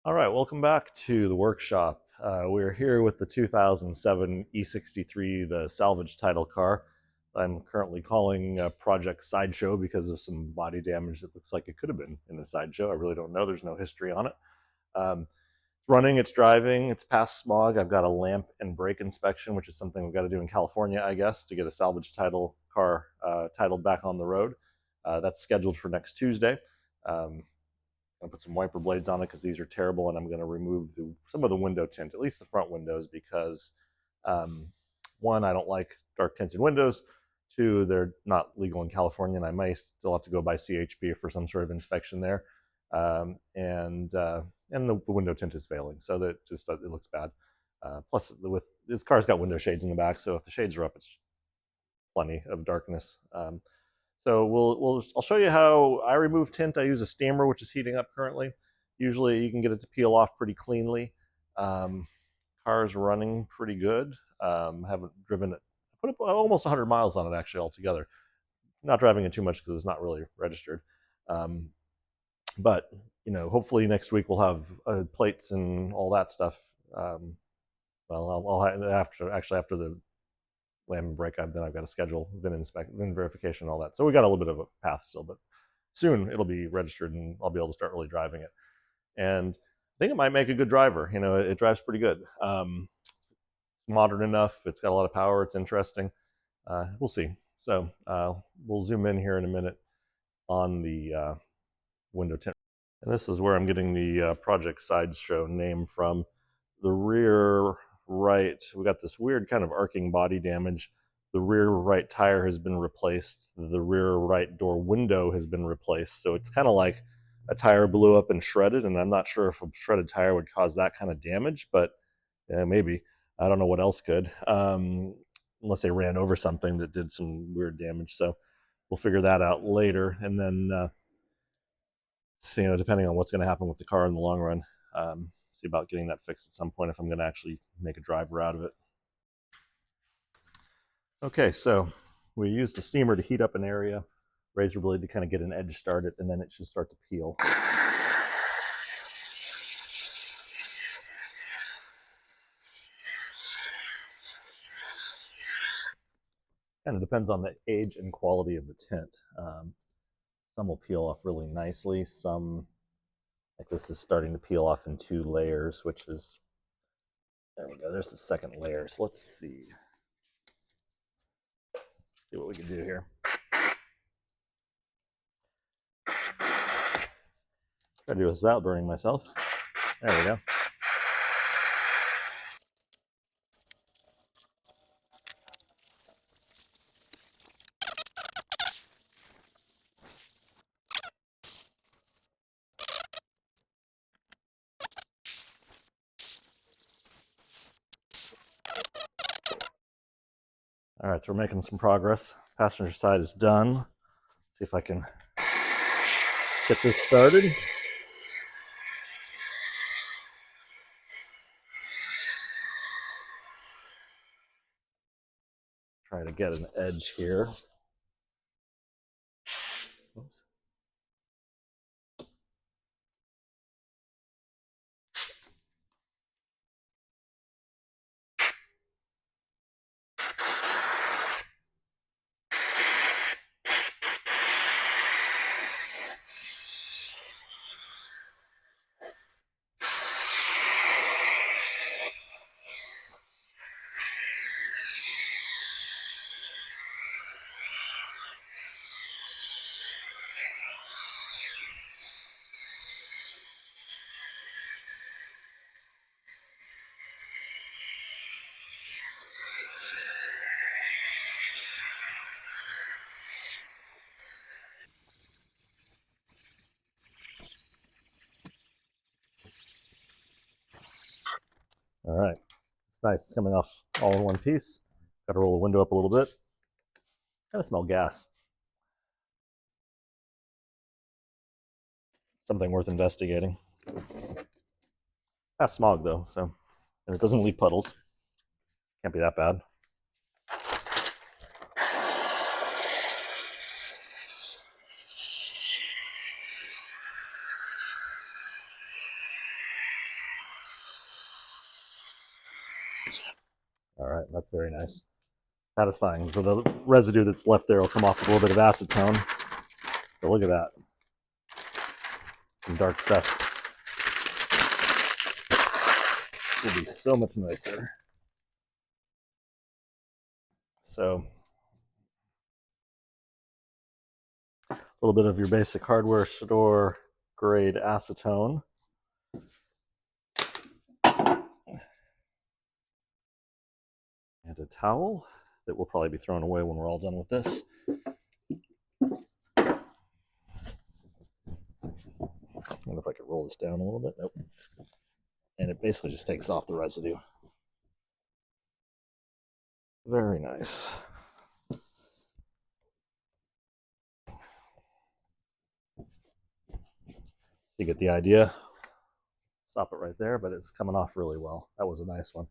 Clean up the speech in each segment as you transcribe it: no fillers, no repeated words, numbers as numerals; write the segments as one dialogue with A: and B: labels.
A: All right, welcome back to the workshop. We're here with the 2007 E63, the salvage title car. I'm currently calling Project Sideshow because of some body damage that looks like it could have been in a Sideshow. I really don't know. There's no history on it. It's running, it's driving, it's past smog. I've got a lamp and brake inspection, which is something we've got to do in California, I guess, to get a salvage title car titled back on the road. That's scheduled for next Tuesday. I'm gonna put some wiper blades on it because these are terrible, and I'm going to remove some of the window tint, at least the front windows, because one, I don't like dark tinted windows. Two, they're not legal in California, and I might still have to go by CHP for some sort of inspection there. And the window tint is failing, so that just it looks bad. Plus, with this car's got window shades in the back, so if the shades are up, it's plenty of darkness. So I'll show you how I remove tint. I use a steamer, which is heating up currently. Usually you can get it to peel off pretty cleanly. Car's running pretty good. Haven't driven it. I put up almost 100 miles on it actually altogether. Not driving it too much because it's not really registered. But you know, hopefully next week we'll have plates and all that stuff. I'll after the lamp and brake, then I've got to schedule VIN verification and all that. So we got a little bit of a path still, but soon it'll be registered and I'll be able to start really driving it. And I think it might make a good driver. You know, it drives pretty good. It's modern enough. It's got a lot of power. It's interesting. We'll see. So we'll zoom in here in a minute on the window tint. And this is where I'm getting the Project Sideshow name from. The rear right, we got this weird kind of arcing body damage. The rear right tire has been replaced. The rear right door window has been replaced. So it's kind of like a tire blew up and shredded, and I'm not sure if a shredded tire would cause that kind of damage, but maybe. I don't know what else could, unless they ran over something that did some weird damage. So we'll figure that out later. And then, so, you know, depending on what's going to happen with the car in the long run, see about getting that fixed at some point if I'm going to actually make a driver out of it. Okay, so we use the steamer to heat up an area, razor blade to kind of get an edge started, and then it should start to peel. Kind of depends on the age and quality of the tint. Some will peel off really nicely. Some, like this, is starting to peel off in 2 layers, which is, there we go. There's the second layer. So let's see what we can do here. Try to do this without burning myself. There we go. All right, so we're making some progress. Passenger side is done. Let's see if I can get this started. Try to get an edge here. Oops. All right, it's nice. It's coming off all in one piece. Got to roll the window up a little bit. Kind of smell gas. Something worth investigating. Not smog though, so, and it doesn't leave puddles. Can't be that bad. All right, that's very nice. Satisfying. So the residue that's left there will come off with a little bit of acetone. But look at that. Some dark stuff. This will be so much nicer. So a little bit of your basic hardware store grade acetone. And a towel that will probably be thrown away when we're all done with this. I wonder if I could roll this down a little bit. Nope. And it basically just takes off the residue. Very nice. You get the idea. Stop it right there, but it's coming off really well. That was a nice one.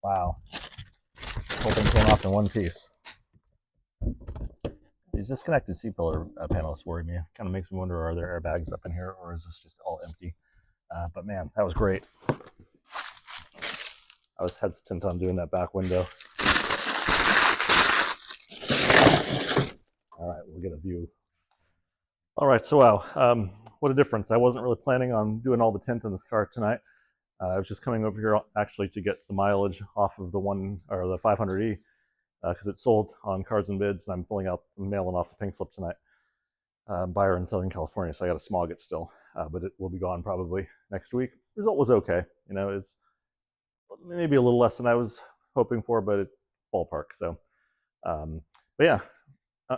A: Wow. The whole thing came off in one piece. These disconnected C-pillar panels worry me. Kind of makes me wonder, are there airbags up in here, or is this just all empty? But man, that was great. I was hesitant on doing that back window. All right, we'll get a view. All right, so wow, what a difference. I wasn't really planning on doing all the tint in this car tonight. I was just coming over here actually to get the mileage off of the 500E because it's sold on Cards and Bids, and I'm mailing off the pink slip tonight. Buyer in Southern California, so I got to smog it still, but it will be gone probably next week. Result was okay. You know, it's maybe a little less than I was hoping for, but it ballpark. So, but yeah,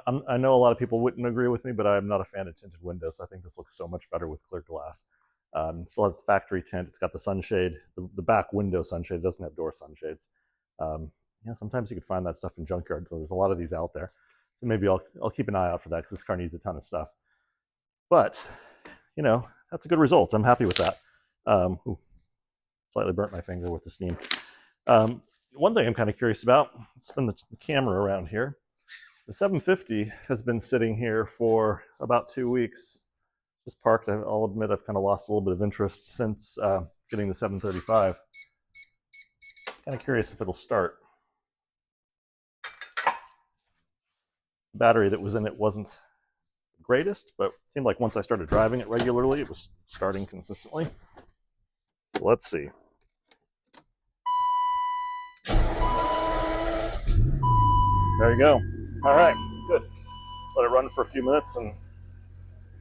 A: I know a lot of people wouldn't agree with me, but I'm not a fan of tinted windows. So I think this looks so much better with clear glass. Still has factory tint. It's got the sunshade, the back window sunshade. It doesn't have door sunshades. Yeah, sometimes you could find that stuff in junkyards. So there's a lot of these out there. So maybe I'll keep an eye out for that because this car needs a ton of stuff. But you know, that's a good result. I'm happy with that. Ooh, slightly burnt my finger with the steam. One thing I'm kind of curious about, spin the camera around here. The 750 has been sitting here for about 2 weeks, just parked. I'll admit I've kind of lost a little bit of interest since getting the 735. Kind of curious if it'll start. The battery that was in it wasn't the greatest, but it seemed like once I started driving it regularly, it was starting consistently. So let's see. There you go. All right, good. Let it run for a few minutes and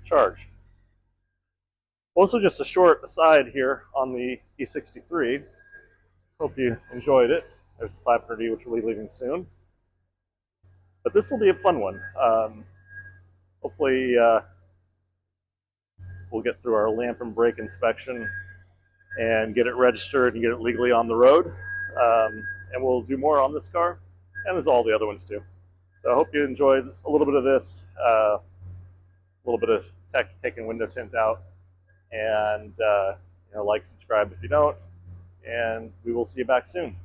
A: charge. Also, just a short aside here on the E63. Hope you enjoyed it. There's the 500E, which will be leaving soon. But this will be a fun one. Hopefully, we'll get through our lamp and brake inspection and get it registered and get it legally on the road. And we'll do more on this car, and there's all the other ones too. So I hope you enjoyed a little bit of this, a little bit of tech taking window tint out, and like, subscribe if you don't, and we will see you back soon.